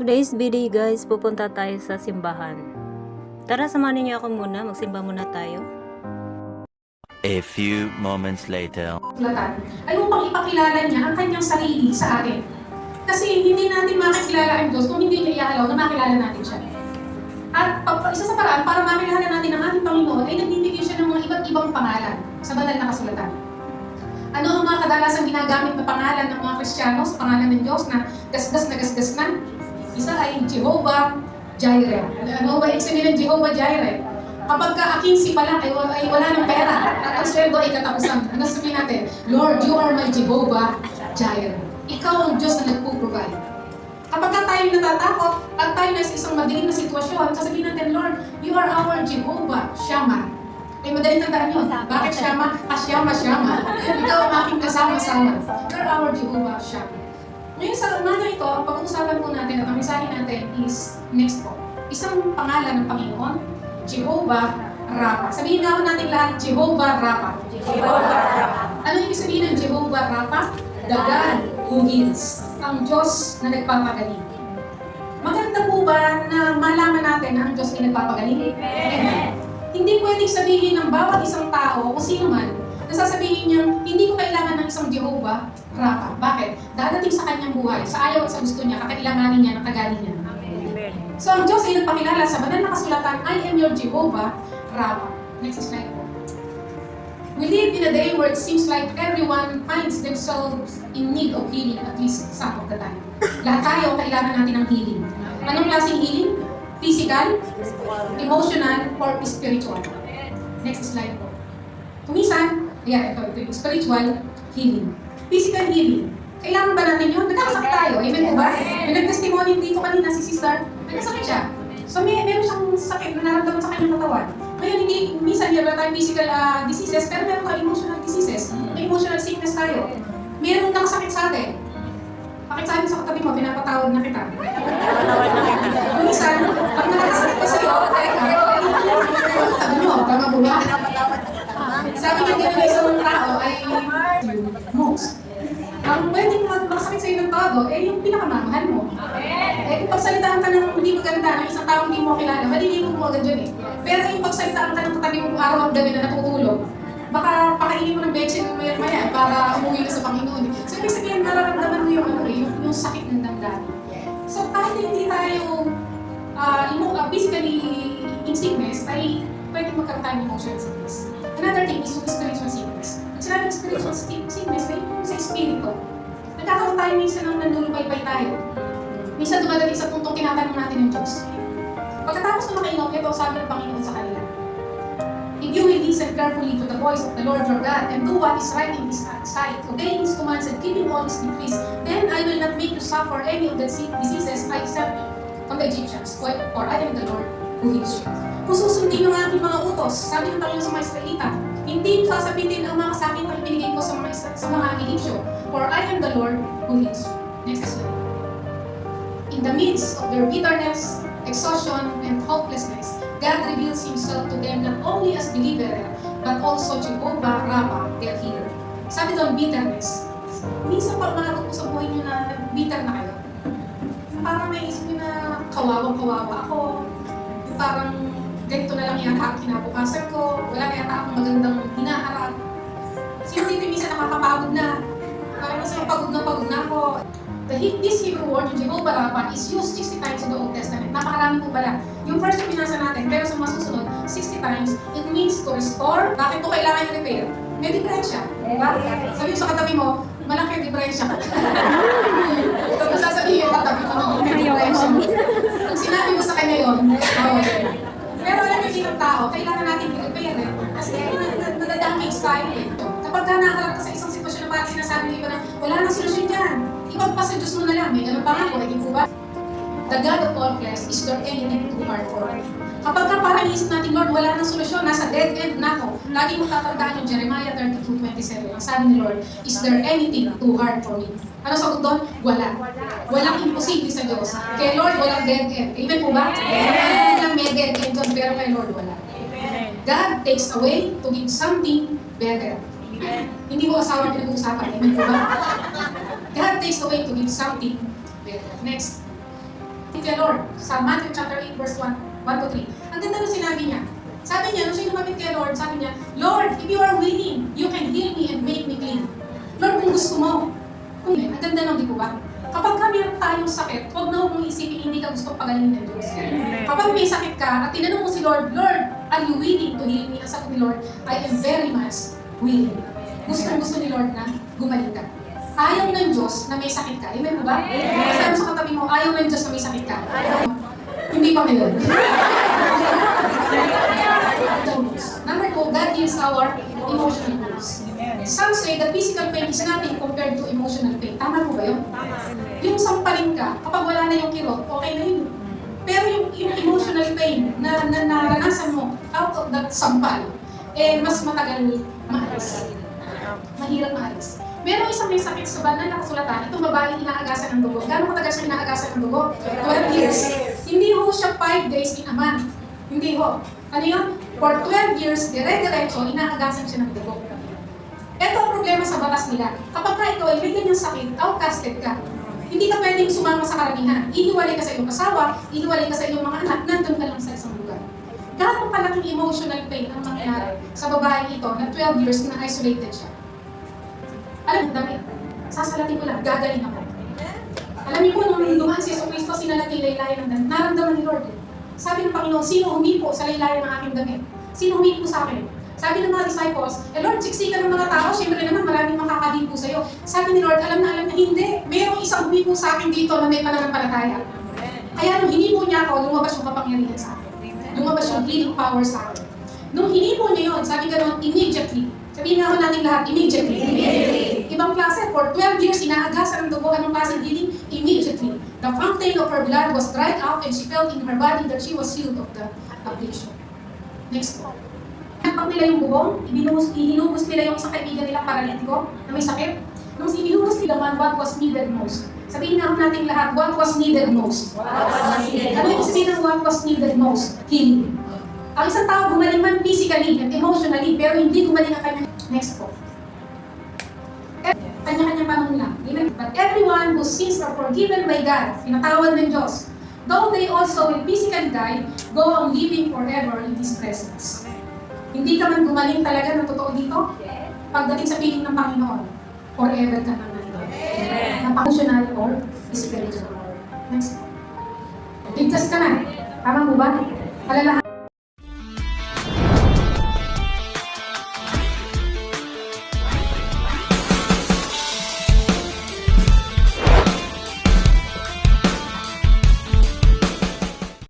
Today's video guys, pupunta tayo sa simbahan. Tara, samahan niyo ako muna, magsimba muna tayo. A few moments later. Ay upang ipakilala niya ang kanyang sarili sa atin. Kasi hindi natin makikilala ang Diyos kung hindi niya ialaw na makilala natin siya. At isa sa paraan para makilala natin ang ating Panginoon ay nagbibigay siya ng mga iba't ibang pangalan sa banal na kasulatan. Ano ang mga kadalasang ginagamit na pangalan ng mga Kristiyano sa pangalan ng Diyos na gasgas na? Isa ay Jehovah Jireh. Ano ba ibig sabihin ng Jehovah Jireh? Kapag ka-akinsi pa lang ay wala ng pera at ang sweldo ay katapusan. Ano sabihin natin? Lord, you are my Jehovah Jireh. Ikaw ang Diyos na nagpo-provide. Kapag tayo natatakot at tayo nasa isang madilim na sitwasyon, sasabihin natin, Lord, you are our Jehovah Shammah. Ay madaling tandaan yun. Bakit Shammah? Shammah. Ikaw ang aking kasama-sama. You are our Jehovah Shammah. Ngayon sa umaga ito, ang pag-uusapan po natin at ang mensahe natin is next po. Isang pangalan ng Panginoon, Jehovah Rapha. Sabihin nga natin lahat, Jehovah Rapha. Ano ibig sabihin ng Jehovah Rapha? The God who heals. Ang Diyos na nagpapagaling. Maganda po ba na malaman natin na ang Diyos ay nagpapagaling? Amen. Hindi pwedeng sabihin ng bawat isang tao o sino man na sasabihin niya, hindi ko kailangan ng isang Jehovah Rapha. Bakit? Dadating sa kanyang buhay, sa ayaw at sa gusto niya, kakailanganin niya ng kagaling niya. Amen. So ang Diyos ay nagpakilala sa banal na kasulatan, I am your Jehovah Rapha. Next slide po. We live in a day where it seems like everyone finds themselves in need of healing at least some of the time. Lahat tayo kailangan natin ng healing. Anong klaseng healing? Physical, emotional, or spiritual. Next slide po. Kumisan, ito yung spiritual healing. Physical healing. Kailangan ba natin yun? Nagkakasakit tayo. Amen po ba? May nag-testimony dito kanina si sister. Nagkasakit siya. So meron siyang sakit na naramdaman sa kanyang katawan. Ngayon, hindi, minsan meron tayong physical diseases, pero meron tayong emotional diseases. May emotional sickness tayo. Meron nakasakit sa atin. Bakit sabi sa katabi mo, pinapatawad na kita? Minsan, pag nakakasakit pa sa'yo, sabi mo, tama po ba? Sabi nga din ng isang tao ay most. Ang pwedeng makasakit sa'yo ng todo, yung pinakamamahal mo. Kung pagsalitaan ka ng hindi maganda, ng isang tao hindi mo kilala, malilibog mo agad yun eh. Pero yung pagsalitaan ka ng katabi mo araw at gabi na natutulog, baka pakainin mo ng betsin ng maya para umuwi ka sa Panginoon. So, ibig sabihin, nararamdaman mo yung sakit ng damdamin. So, kahit hindi tayo physically in sickness, ay pwede magkaroon tayo ng emotional sickness. Another thing is yung spiritual sickness. At sinabi ng spiritual sickness, ay yung sa espiritu. Nagkakaroon tayo minsan ng nanlulupay-pay tayo. Minsan dumadating sa puntong tinatanong natin ng Diyos. Pagkatapos na makainom, ito sabi ng Panginoon sa kanila. If you will listen carefully to the voice of the Lord your God and do what is right in His sight, obeying His commands and keeping all His decrees, then I will not make you suffer any of the diseases I sent from the Egyptians, for I am the Lord who heals you. Kung susundin yung aking mga utos, sabi ng Panginoon sa mga Israelita, hindi sasabitin ang mga sakit na ibinigay ko sa mga Egyptio, for I am the Lord who heals you. Next slide. In the midst of their bitterness, exhaustion, and hopelessness, God reveals Himself to them not only as deliverer, but also Jehovah Rapha, their healer. Sabi doon, bitterness. Minsan pag umaabot po sa buhay niyo na bitter na kayo, parang naisip niyo na kawawa ako, parang ganito na lang yata ang kinabukasan ko, wala na yata akong magandang hinaharap. Sino dito minsan nakakapagod na, parang minsan pagod na ako. This Hebrew word, yung Jehovah Rapha, is used 60 times in the Old Testament. Napakarami po pala. Yung first yung binasa natin, pero sa mga susunod, 60 times, it means to restore. Bakit po kailangan yung repair? May diferensya. Diba? Sabi sa katabi mo, malaki yung diferensya. So, masasabihin yung katabi mo, may diferensya. Pag sinabi mo sa kanya yun, pero alam yung bilang tao, kailangan natin i-repair eh. Kasi nadadamage tayo eh. Kapag nakaharap ka sa isang sitwasyon na parang sinasabi ng iba na, wala nang solusyon dyan. Ipagpasa Diyos mo na lang. May ganun pa nga po, naging po ba? The God of all flesh, is there anything too hard for me? Kapag ka parang iisip natin, Lord, wala nang solusyon, nasa dead end na ako. Lagi mo tatandaan yung Jeremiah 32:27. Ang sabi ni Lord, is there anything too hard for me? Ano sagot doon? Wala. Walang imposible sa Diyos. Kay Lord, walang dead end. Amen po ba? Walang may dead end doon, pero kay Lord, wala. God takes away to give something better. Hindi ko asawa pinag-uusapan. Amen po ba? God takes away to give something better. Next. Kay Lord, sa Matthew chapter 8, verse 1 to 3. Ang ganda nung sinabi niya. Sabi niya, nung siya lumapit kay Lord, sabi niya, Lord, if you are willing, you can heal me and make me clean. Lord, kung gusto mo. Ang ganda nung, di ko ba? Kapag meron tayong sakit, huwag na huwag mong isipin hindi ka gusto pagalingin ng Diyos. Kapag may sakit ka at tinanong mo si Lord, Lord, are you willing to heal me? Ang sagot ni Lord, I am very much willing. Gusto ni Lord na gumaling ka. Ayaw ng Diyos na may sakit ka. Amen mo ba? Sabi sa katabi mo, ayaw ng Diyos na may sakit ka. Hindi pa ngayon. Number 2, God heals our emotional wounds. Some say that physical pain is nothing compared to emotional pain. Tama po ba yun? Yung sampalin ka, kapag wala na yung kirot, okay na yun. Pero yung emotional pain na naranasan mo out of that sampal, mas matagal maalis. Mahirap maalis. Meron isang may sakit sa banan na kasulatan, itong babae inaagasan ng dugo. Gano'ng katagal siya inaagasan ng dugo? 12 years. Hindi ho siya 5 days in a month. Hindi ho. Ano yun? For 12 years, dire-diretso, inaagasan siya ng dugo. Ito ang problema sa batas nila. Kapag ka ikaw ay may ganyang sakit, outcasted ka. Hindi ka pwedeng sumama sa karamihan. Ihiwalay ka sa iyong asawa, ihiwalay ka sa iyong mga anak, nandun ka lang sa isang lugar. Gano'ng kalaking emotional pain ang mangyayari sa babae ito na 12 years na isolated siya. Alam mo, damit. Sasalatin ko lang, gagaling ako. Alam niyo po, nung dumaan si Yesu Cristo, sinalat ni laylayan ng damit. Naramdaman ni Lord. Sabi ng Panginoon, sino humipo sa laylayan ng aking damit? Sino humipo sa akin? Sabi ng mga disciples, Lord, siksikan ng mga tao, siyempre naman maraming makakalipo sa'yo. Sabi ni Lord, alam na hindi. Mayroong isang humipo sa akin dito na may pananampalataya. Kaya nung hinipo niya ako, lumabas yung kapangyarihan sa akin. Lumabas yung healing power sa akin. Nung hinipo niya yun, sabi gano'n, immediately. Sabihin nga ako natin lahat, immediately. Ibang klase, for 12 years, inaagasan ng dugo, anong klase healing? Immediately. The fountain of her blood was dried out and she felt in her body that she was healed of the affliction. Next po. Pag nila yung bubong, ihinubos nila yung isang kaibigan nilang paralitiko na may sakit. Nung ihinubos nila what was needed most. Sabihin nga natin lahat, what was needed most? Ano yung sabihin ng what was needed most? Healing. Ang isang tao gumaling man physically and emotionally, pero hindi gumaling ang kanyang next po. Kanya-kanya panong lang. But everyone whose sins are forgiven by God, pinatawad ng Diyos, though they also will physically die, go on living forever in His presence. Hindi ka man gumaling talaga ng totoo dito, pagdating sa piling ng Panginoon, forever ka na nandito. Napaka-emotional or spiritual. Next. Ligtas ka na. Tama mo ba? Alalahan